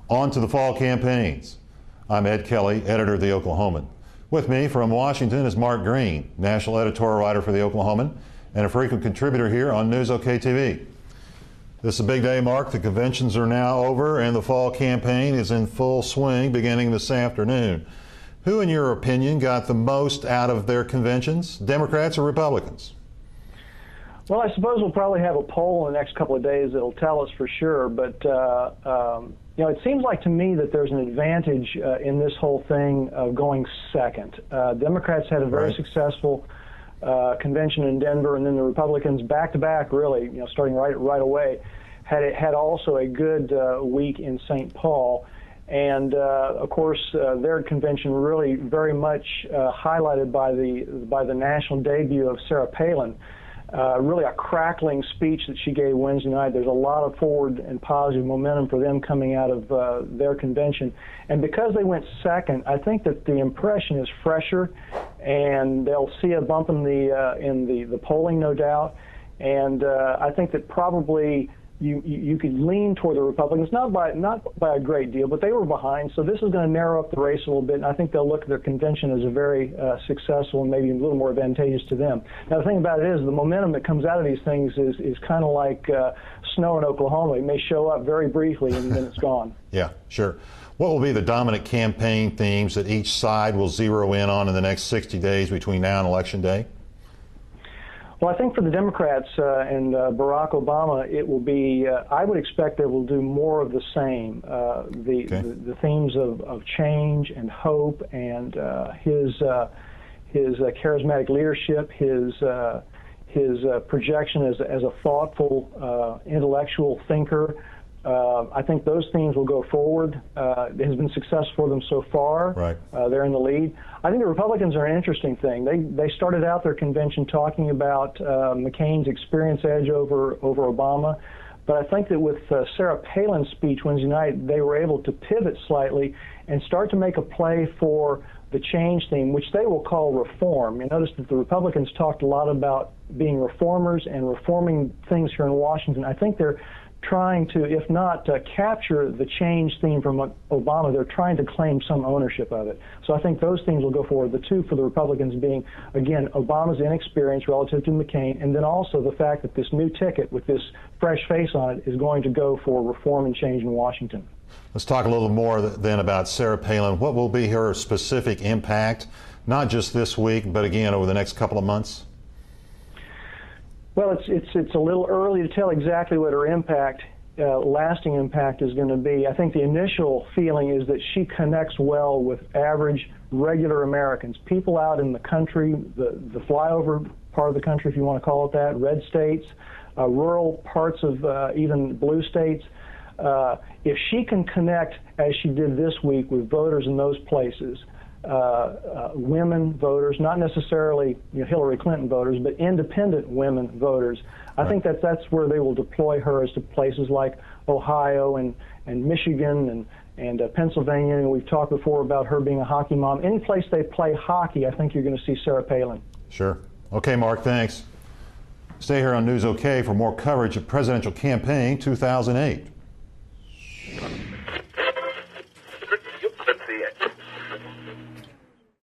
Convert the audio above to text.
On to the fall campaigns. I'm Ed Kelly, editor of the Oklahoman. With me from Washington is Mark Green, national editorial writer for the Oklahoman and a frequent contributor here on News OK TV. This is a big day, Mark. The conventions are now over and the fall campaign is in full swing beginning this afternoon. Who, in your opinion, got the most out of their conventions, Democrats or Republicans? Well, I suppose we'll probably have a poll in the next couple of days that'll tell us for sure, but you know, it seems like to me that there's an advantage in this whole thing of going second. Democrats had a very successful convention in Denver, and then the Republicans back-to-back, really, you know, starting right away, had also a good week in St. Paul. And of course, their convention really very much highlighted by the national debut of Sarah Palin. Really a crackling speech that she gave Wednesday night. There's a lot of forward and positive momentum for them coming out of their convention. And because they went second, I think that the impression is fresher, and they'll see a bump in the polling, no doubt. And I think that probably you could lean toward the Republicans, not by a great deal, but they were behind. So this is going to narrow up the race a little bit, and I think they'll look at their convention as a very successful and maybe a little more advantageous to them. Now, the thing about it is the momentum that comes out of these things is kind of like snow in Oklahoma. It may show up very briefly, and then it's gone. Yeah, sure. What will be the dominant campaign themes that each side will zero in on in the next 60 days between now and Election Day? Well, I think for the Democrats and Barack Obama, it will be, I would expect they will do more of the same. The themes of change and hope and his charismatic leadership, his projection as a thoughtful, intellectual thinker. I think those themes will go forward. It has been successful for them so far. Right. They're in the lead. I think the Republicans are an interesting thing. They started out their convention talking about McCain's experience edge over Obama. But I think that with Sarah Palin's speech Wednesday night, they were able to pivot slightly and start to make a play for the change theme, which they will call reform. You notice that the Republicans talked a lot about being reformers and reforming things here in Washington. I think they're trying to, if not capture the change theme from Obama, they're trying to claim some ownership of it. So I think those themes will go forward. The two for the Republicans being, again, Obama's inexperience relative to McCain, and then also the fact that this new ticket with this fresh face on it is going to go for reform and change in Washington. Let's talk a little more then about Sarah Palin. What will be her specific impact, not just this week, but again over the next couple of months? Well, it's a little early to tell exactly what her impact, lasting impact, is going to be. I think the initial feeling is that she connects well with average, regular Americans, people out in the country, the flyover part of the country, if you want to call it that, red states, rural parts of even blue states. If she can connect, as she did this week, with voters in those places, women voters, not necessarily Hillary Clinton voters, but independent women voters. I think that's where they will deploy her, as to places like Ohio and Michigan and Pennsylvania. And we've talked before about her being a hockey mom. Any place they play hockey, I think you're going to see Sarah Palin. Sure. Okay, Mark, thanks. Stay here on News OK for more coverage of Presidential Campaign 2008.